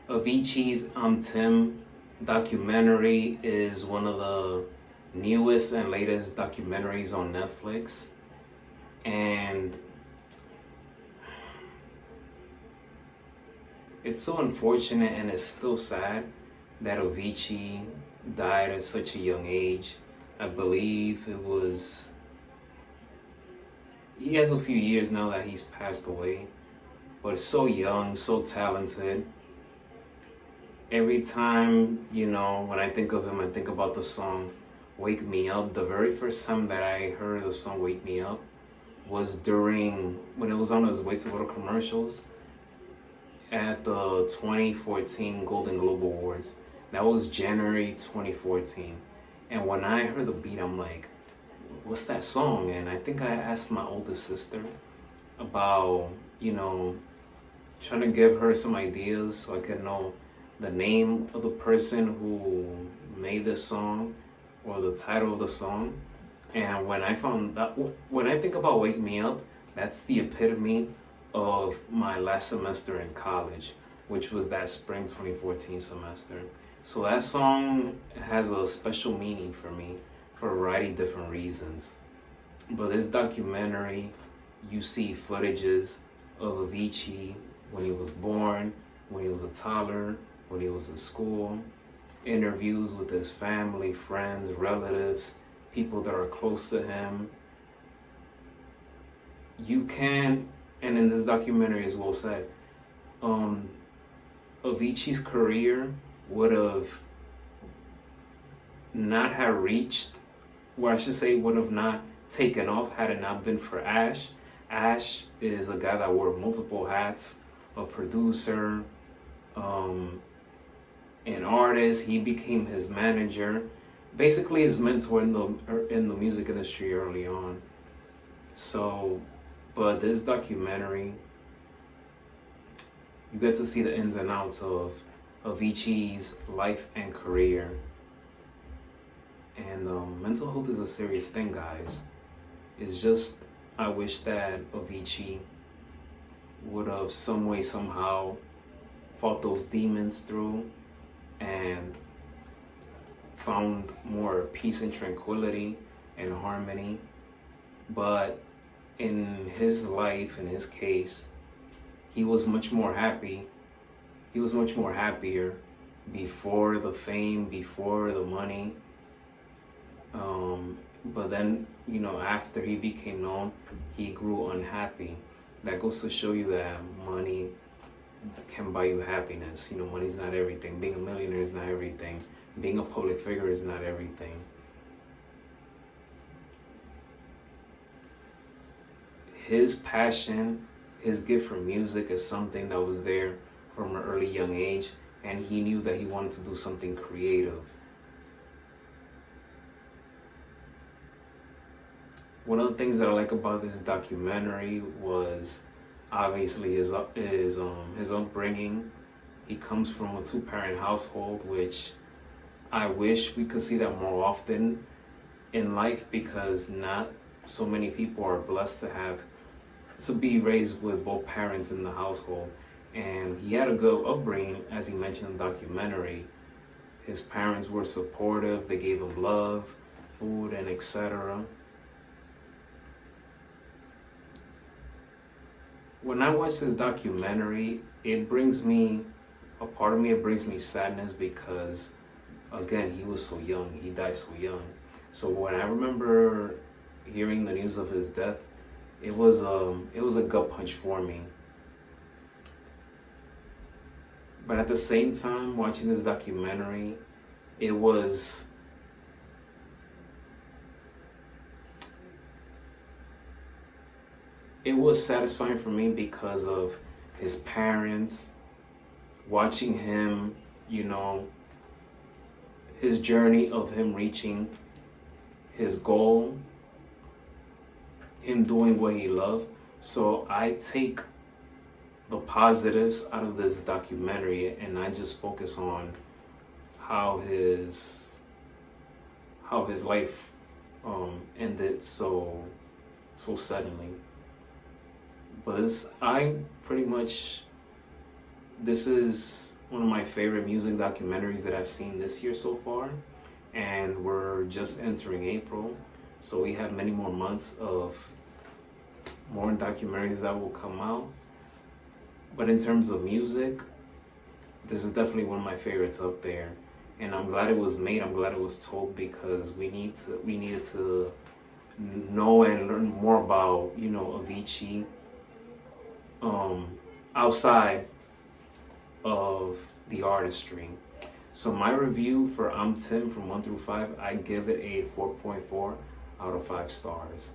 Avicii's Tim documentary is one of the newest and latest documentaries on Netflix. And it's so unfortunate and it's still sad that Avicii died at such a young age. I believe he has a few years now that he's passed away, but so young, so talented. Every time, when I think of him, I think about the song Wake Me Up. The very first time that I heard the song Wake Me Up was during when it was on his way to go to commercials at the 2014 Golden Globe Awards. That was January 2014. And when I heard the beat, I'm like, what's that song? And I think I asked my oldest sister about, trying to give her some ideas so I could know the name of the person who made the song or the title of the song. And when I found that, when I think about Wake Me Up, that's the epitome of my last semester in college, which was that spring 2014 semester. So that song has a special meaning for me for a variety of different reasons. But this documentary, you see footages of Avicii when he was born, when he was a toddler, when he was in school, interviews with his family, friends, relatives, people that are close to him. You can, and in this documentary as well said, Avicii's career would have not have reached, or I should say would have not taken off had it not been for Ash. Ash is a guy that wore multiple hats, a producer, an artist. He became his manager, basically his mentor in the music industry early on. So, but this documentary, you get to see the ins and outs of Avicii's life and career. And mental health is a serious thing, guys. It's just, I wish that Avicii would have some way, somehow fought those demons through and found more peace and tranquility and harmony. But in his life, in his case, he was much more happy. He was much more happier before the fame, before the money. But then, after he became known, he grew unhappy. That goes to show you that money can buy you happiness. Money's not everything. Being a millionaire is not everything. Being a public figure is not everything. His passion, his gift for music is something that was there from an early young age, and he knew that he wanted to do something creative. One of the things that I like about this documentary was obviously his upbringing. He comes from a two-parent household, which I wish we could see that more often in life, because not so many people are blessed to be raised with both parents in the household. And he had a good upbringing, as he mentioned in the documentary. His parents were supportive, they gave him love, food, and etc. When I watch this documentary, it brings me sadness because, again, he was so young. He died so young. So when I remember hearing the news of his death, it was a gut punch for me. But at the same time, watching this documentary, it was satisfying for me because of his parents, watching him, his journey of him reaching his goal, him doing what he loved. So I take the positives out of this documentary and I just focus on how his life ended so suddenly. But this is one of my favorite music documentaries that I've seen this year so far. And we're just entering April, so we have many more months of more documentaries that will come out. But in terms of music, this is definitely one of my favorites up there. And I'm glad it was made. I'm glad it was told, because we needed to know and learn more about, you know, Avicii, outside of the artistry. So my review for I'm Tim from 1 through 5, I give it a 4.4 out of 5 stars.